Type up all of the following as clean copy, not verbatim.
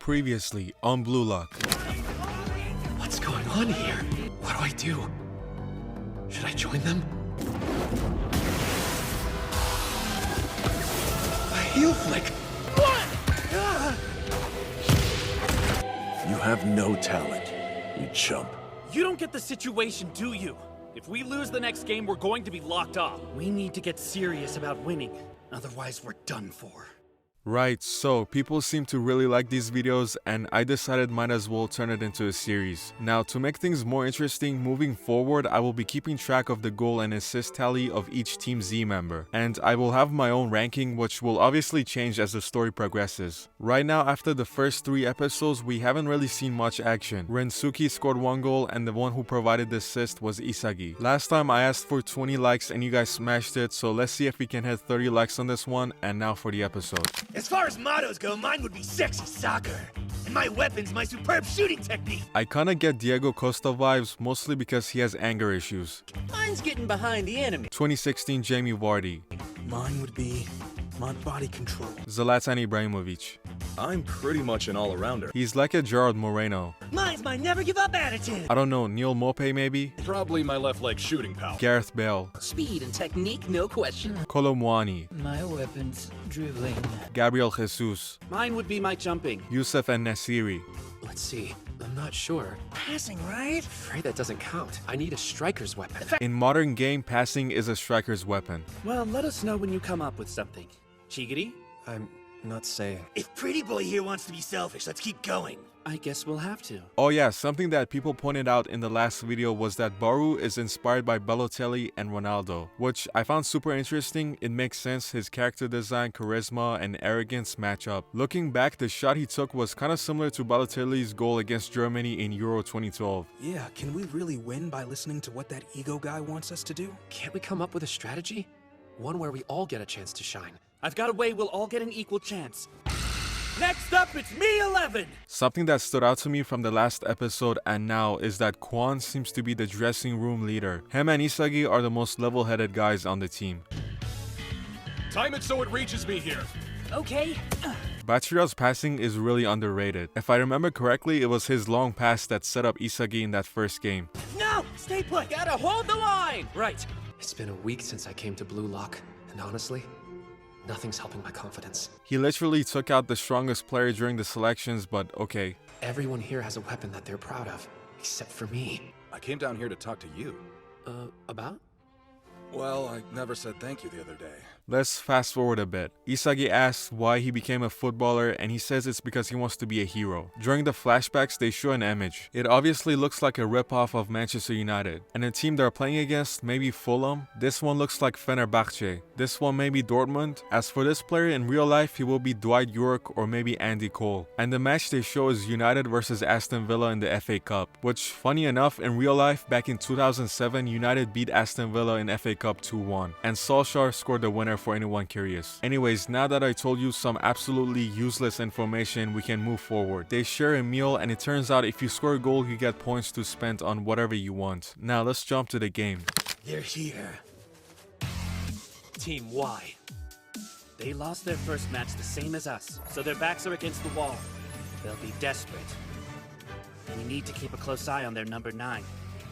Previously on Blue Lock. What's going on here? What do? Should I join them? A heel flick! What? You have no talent, you chump. You don't get the situation, do you? If we lose the next game, we're going to be locked off. We need to get serious about winning. Otherwise, we're done for. Right, so people seem to really like these videos and I decided might as well turn it into a series. Now to make things more interesting, moving forward I will be keeping track of the goal and assist tally of each Team Z member. And I will have my own ranking which will obviously change as the story progresses. Right now after the first 3 episodes we haven't really seen much action. Rensuki scored 1 goal and the one who provided the assist was Isagi. Last time I asked for 20 likes and you guys smashed it, so let's see if we can hit 30 likes on this one. And now for the episode. As far as mottos go, mine would be sexy soccer. And my weapon's my superb shooting technique. I kinda get Diego Costa vibes, mostly because he has anger issues. Mine's getting behind the enemy. 2016 Jamie Vardy. Mine would be my body control. Zlatan Ibrahimovic. I'm pretty much an all-arounder. He's like a Gerard Moreno. Mine's my never give up attitude. I don't know, Neil Mope maybe? Probably my left leg shooting power. Gareth Bale. Speed and technique, no question. Kolo Muani. My weapon's dribbling. Gabriel Jesus. Mine would be my jumping. Youssef and Nasiri. Let's see. I'm not sure. Passing, right? Afraid that doesn't count. I need a striker's weapon. In modern game, passing is a striker's weapon. Well, let us know when you come up with something. Chigiri? I'm not saying. If Pretty Boy here wants to be selfish, let's keep going. I guess we'll have to. Oh yeah, something that people pointed out in the last video was that Baru is inspired by Balotelli and Ronaldo, which I found super interesting. It makes sense, his character design, charisma, and arrogance match up. Looking back, the shot he took was kinda similar to Balotelli's goal against Germany in Euro 2012. Yeah, can we really win by listening to what that ego guy wants us to do? Can't we come up with a strategy? One where we all get a chance to shine. I've got a way we'll all get an equal chance. Next up, it's me 11! Something that stood out to me from the last episode and now is that Kwan seems to be the dressing room leader. Him and Isagi are the most level-headed guys on the team. Time it so it reaches me here. Okay. Batshuayi's passing is really underrated. If I remember correctly, it was his long pass that set up Isagi in that first game. No! Stay put! Gotta hold the line! Right. It's been a week since I came to Blue Lock, and honestly, nothing's helping my confidence. He literally took out the strongest player during the selections, but okay. Everyone here has a weapon that they're proud of, except for me. I came down here to talk to you. About? Well, I never said thank you the other day. Let's fast forward a bit. Isagi asks why he became a footballer and he says it's because he wants to be a hero. During the flashbacks, they show an image. It obviously looks like a ripoff of Manchester United. And the team they're playing against, maybe Fulham. This one looks like Fenerbahce. This one maybe Dortmund. As for this player in real life, he will be Dwight York or maybe Andy Cole. And the match they show is United versus Aston Villa in the FA Cup. Which, funny enough, in real life, back in 2007, United beat Aston Villa in FA Cup 2-1. And Solskjaer scored the winner for anyone curious. Anyways, now that I told you some absolutely useless information, we can move forward. They share a meal and it turns out if you score a goal, you get points to spend on whatever you want. Now let's jump to the game. They're here. Team Y. They lost their first match the same as us, so their backs are against the wall. They'll be desperate. We need to keep a close eye on their number 9.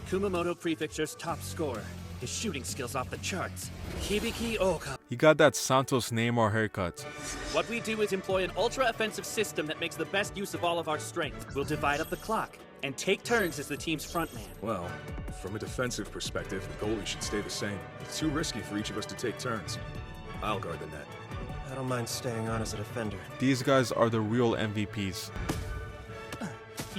Kumamoto Prefecture's top scorer. His shooting skills off the charts. Hibiki Oka. He got that Santos Neymar haircut. What we do is employ an ultra-offensive system that makes the best use of all of our strength. We'll divide up the clock and take turns as the team's frontman. Well, from a defensive perspective, the goalie should stay the same. It's too risky for each of us to take turns. I'll guard the net. I don't mind staying on as a defender. These guys are the real MVPs.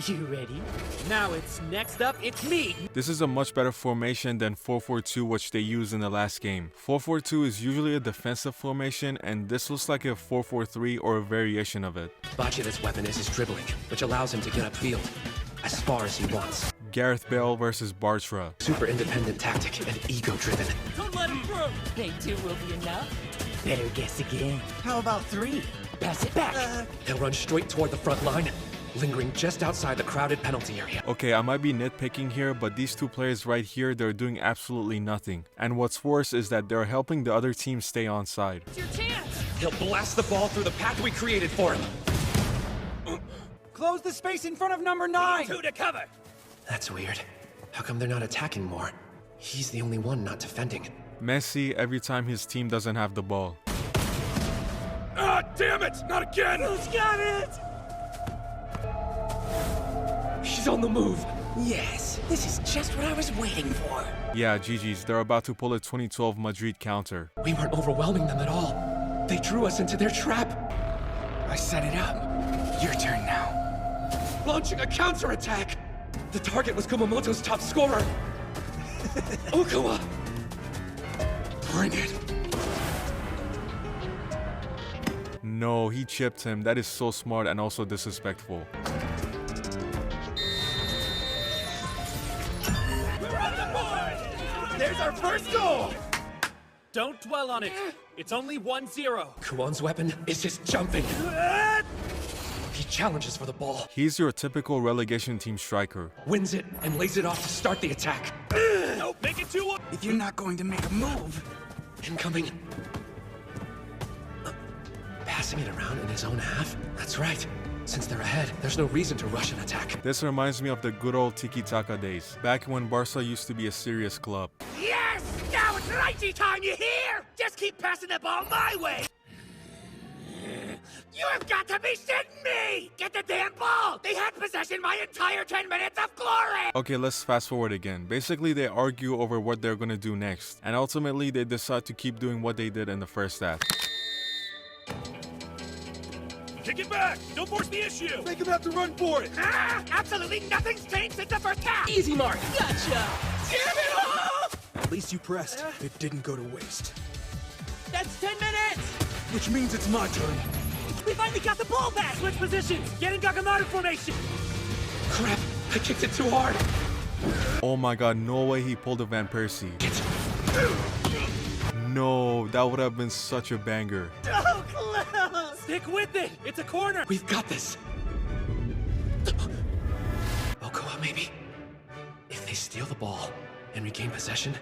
You ready? Now next up, it's me! This is a much better formation than 4-4-2 which they used in the last game. 4-4-2 is usually a defensive formation and this looks like a 4-4-3 or a variation of it. Bachia's weapon is his dribbling, which allows him to get upfield as far as he wants. Gareth Bale versus Bartra. Super independent tactic and ego-driven. Don't let him through! Think 2 will be enough? Better guess again. How about 3? Pass it back. He'll run straight toward the front line, lingering just outside the crowded penalty area. Okay, I might be nitpicking here, but these two players right here, they're doing absolutely nothing. And what's worse is that they're helping the other team stay onside. It's your chance! He'll blast the ball through the path we created for him. Close the space in front of number 9! Two to cover! That's weird. How come they're not attacking more? He's the only one not defending. Messi every time his team doesn't have the ball. Ah, damn it! Not again! Who's got it? He's on the move. Yes, this is just what I was waiting for. Yeah, GG's, they're about to pull a 2012 Madrid counter. We weren't overwhelming them at all. They drew us into their trap. I set it up. Your turn now. Launching a counterattack. The target was Kumamoto's top scorer. Okawa. Bring it. No, he chipped him. That is so smart and also disrespectful. We're on the board! There's our first goal! Don't dwell on it. It's only 1-0. Kuon's weapon is just jumping. He challenges for the ball, He's your typical relegation team striker. wins it, and lays it off to start the attack. Nope, make it 2-1. If you're not going to make a move, Incoming. Passing it around in his own half? That's right. Since they're ahead, there's no reason to rush an attack. This reminds me of the good old tiki-taka days, back when Barca used to be a serious club. Yes! Now it's righty time, you hear? Just keep passing the ball my way! You have got to be shitting me! Get the damn ball! They had possession my entire 10 minutes of glory! Okay, let's fast forward again. Basically, they argue over what they're gonna do next, and ultimately they decide to keep doing what they did in the first half. Kick it back! Don't force the issue! Make him have to run for it! Ah! Absolutely nothing's changed since the first half! Easy mark. Gotcha! Give it off! at least you pressed. It didn't go to waste. That's 10 minutes! Which means it's my turn. We finally got the ball back! Switch positions! Get in Gakamaru formation! Crap, I kicked it too hard. Oh my god, no way he pulled a Van Persie. No, that would have been such a banger. So close! Stick with it! It's a corner! We've got this. Okawa, maybe? If they steal the ball and regain possession,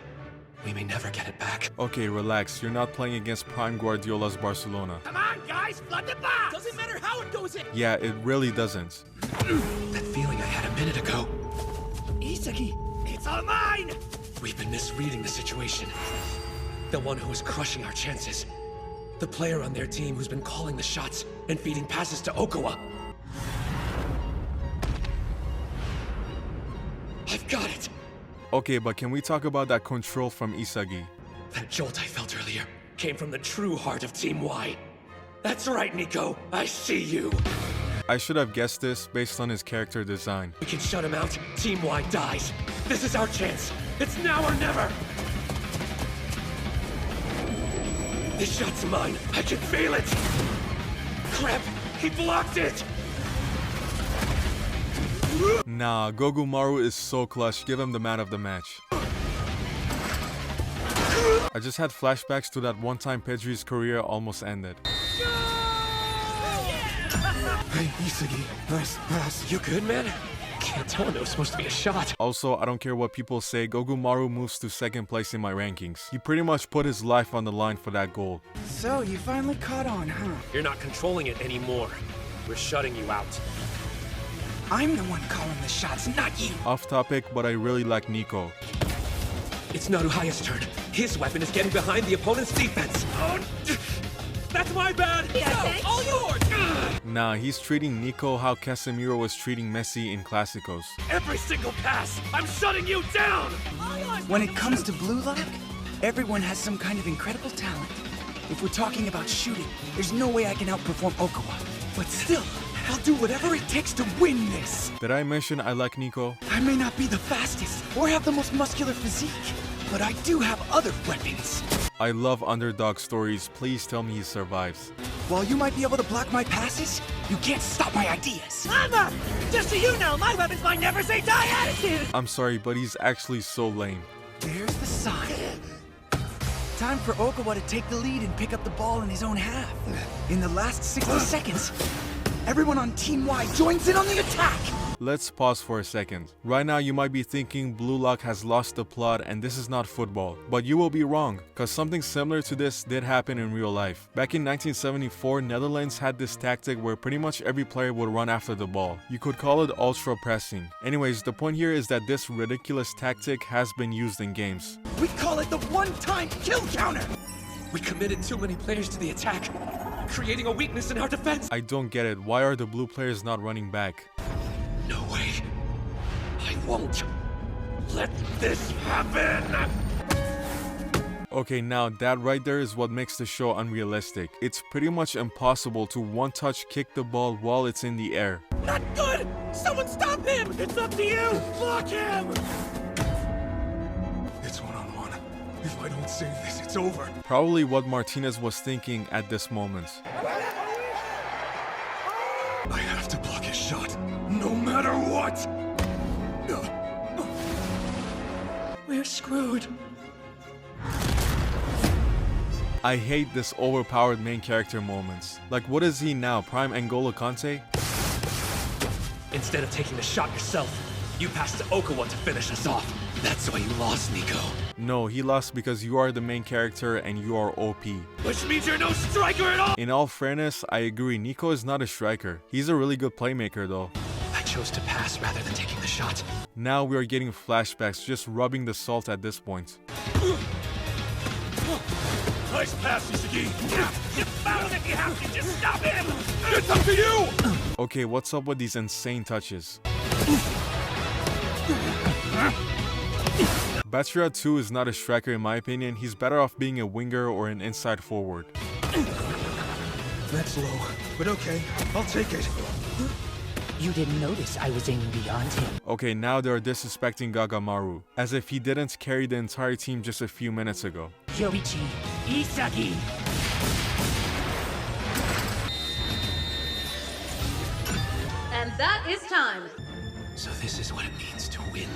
we may never get it back. Okay, relax, you're not playing against Prime Guardiola's Barcelona. Come on, guys! Flood the box! Doesn't matter how it goes in! Yeah, it really doesn't. That feeling I had a minute ago. Isagi! It's all mine! We've been misreading the situation. The one who is crushing our chances. The player on their team who's been calling the shots and feeding passes to Okawa. I've got it! Okay, but can we talk about that control from Isagi? That jolt I felt earlier came from the true heart of Team Y. That's right, Nico. I see you. I should have guessed this based on his character design. We can shut him out. Team Y dies. This is our chance. It's now or never. This shot's mine. I can feel it. Crap, he blocked it. Nah, Gogumaru is so clutch. Give him the man of the match. I just had flashbacks to that one time Pedri's career almost ended. Hey, Isagi, nice pass. You good, man? Can't tell when it was supposed to be a shot. Also, I don't care what people say, Gogumaru moves to second place in my rankings. He pretty much put his life on the line for that goal. So, you finally caught on, huh? You're not controlling it anymore. We're shutting you out. I'm the one calling the shots, not you. Off topic, but I really like Nico. It's Naruhaya's turn. His weapon is getting behind the opponent's defense. Oh, that's my bad! All yours! Nah, he's treating Nico how Casemiro was treating Messi in Clásicos. Every single pass, I'm shutting you down! When it comes to Blue Lock, everyone has some kind of incredible talent. If we're talking about shooting, there's no way I can outperform Okawa. But still, I'll do whatever it takes to win this. Did I mention I like Nico? I may not be the fastest or have the most muscular physique, but I do have other weapons. I love underdog stories. Please tell me he survives. While you might be able to block my passes, you can't stop my ideas. Mama! Just so you know, my weapon's my never say die attitude! I'm sorry, but he's actually so lame. There's the sign. Time for Okawa to take the lead and pick up the ball in his own half. In the last 60 seconds, everyone on Team Y joins in on the attack! Let's pause for a second. Right now you might be thinking Blue Lock has lost the plot and this is not football. But you will be wrong, cause something similar to this did happen in real life. Back in 1974, Netherlands had this tactic where pretty much every player would run after the ball. You could call it ultra pressing. Anyways, the point here is that this ridiculous tactic has been used in games. We call it the one-time kill counter! We committed too many players to the attack, creating a weakness in our defense. I don't get it. Why are the blue players not running back? No way. I won't let this happen. Okay, now that right there is what makes the show unrealistic. It's pretty much impossible to one-touch kick the ball while it's in the air. Not good! Someone stop him! It's up to you! Block him! It's one-on-one. If I don't save this, it's over. Probably what Martinez was thinking at this moment. I have to block his shot, no matter what! We're screwed. I hate this overpowered main character moments. Like, what is he now, Prime N'Golo Kante? Instead of taking the shot yourself, you passed to Okawa to finish us off. That's why you lost, Nico. No, he lost because you are the main character and you are OP. Which means you're no striker at all! In all fairness, I agree, Nico is not a striker. He's a really good playmaker though. I chose to pass rather than taking the shot. Now we are getting flashbacks, just rubbing the salt at this point. Nice pass, Isagi! You foul if you have to! Just stop him! It's up to you! Okay, what's up with these insane touches? Bachira 2 is not a striker in my opinion. He's better off being a winger or an inside forward. That's low, but okay, I'll take it. You didn't notice I was aiming beyond him. Okay, now they're disrespecting Gagamaru, as if he didn't carry the entire team just a few minutes ago. Yoichi Isagi. And that is time. So this is what it means to win.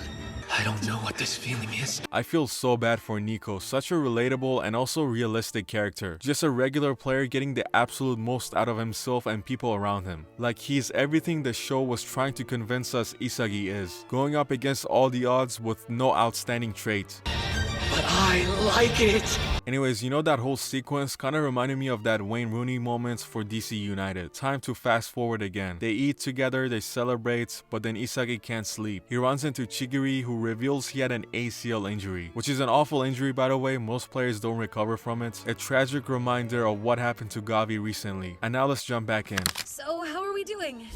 I don't know what this feeling is. I feel so bad for Nico, such a relatable and also realistic character. Just a regular player getting the absolute most out of himself and people around him. Like he's everything the show was trying to convince us Isagi is. Going up against all the odds with no outstanding trait. But I like it! Anyways, you know that whole sequence kinda reminded me of that Wayne Rooney moments for DC United. Time to fast forward again. They eat together, they celebrate, but then Isagi can't sleep. He runs into Chigiri, who reveals he had an ACL injury, which is an awful injury by the way. Most players don't recover from it. A tragic reminder of what happened to Gavi recently. And now let's jump back in. So, how are we doing?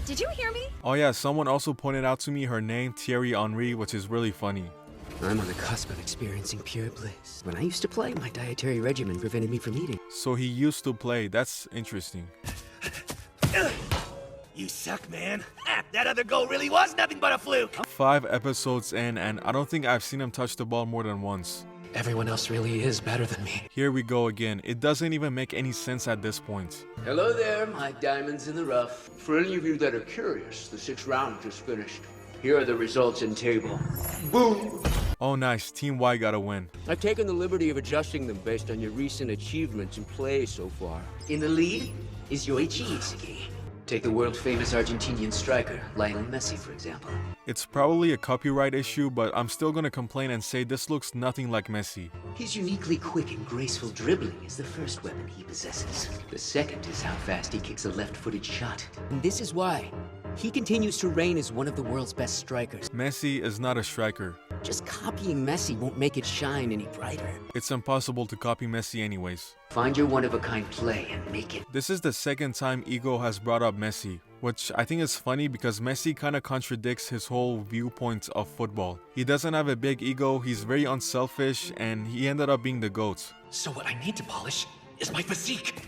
Did you hear me? Oh yeah, someone also pointed out to me her name, Thierry Henry, which is really funny. I'm on the cusp of experiencing pure bliss. When I used to play, my dietary regimen prevented me from eating. So he used to play, that's interesting. You suck, man. That other goal really was nothing but a fluke. 5 episodes in, and I don't think I've seen him touch the ball more than once. Everyone else really is better than me. Here we go again. It doesn't even make any sense at this point. Hello there, my diamonds in the rough. For any of you that are curious, the 6th round just finished. Here are the results in table. Boom! Oh nice, Team Y got a win. I've taken the liberty of adjusting them based on your recent achievements in play so far. In the lead is Yoichi Isagi. Take the world-famous Argentinian striker, Lionel Messi, for example. It's probably a copyright issue, but I'm still gonna complain and say this looks nothing like Messi. His uniquely quick and graceful dribbling is the first weapon he possesses. The second is how fast he kicks a left-footed shot. And this is why he continues to reign as one of the world's best strikers. Messi is not a striker. Just copying Messi won't make it shine any brighter. It's impossible to copy Messi anyways. Find your one-of-a-kind play and make it. This is the second time Ego has brought up Messi, which I think is funny because Messi kinda contradicts his whole viewpoint of football. He doesn't have a big ego, he's very unselfish, and he ended up being the GOAT. So what I need to polish is my physique.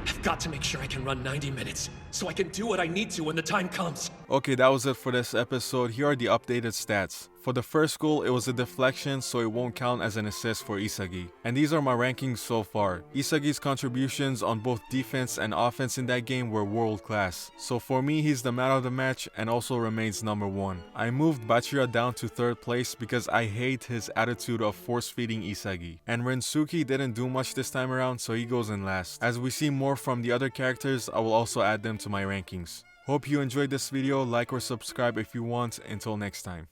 I've got to make sure I can run 90 minutes, so I can do what I need to when the time comes. Okay, that was it for this episode. Here are the updated stats. For the first goal, it was a deflection, so it won't count as an assist for Isagi. And these are my rankings so far. Isagi's contributions on both defense and offense in that game were world class. So for me, he's the man of the match and also remains number 1. I moved Bachira down to 3rd place because I hate his attitude of force-feeding Isagi. And Rensuki didn't do much this time around, so he goes in last. As we see more from the other characters, I will also add them to my rankings. Hope you enjoyed this video. Like or subscribe if you want. Until next time.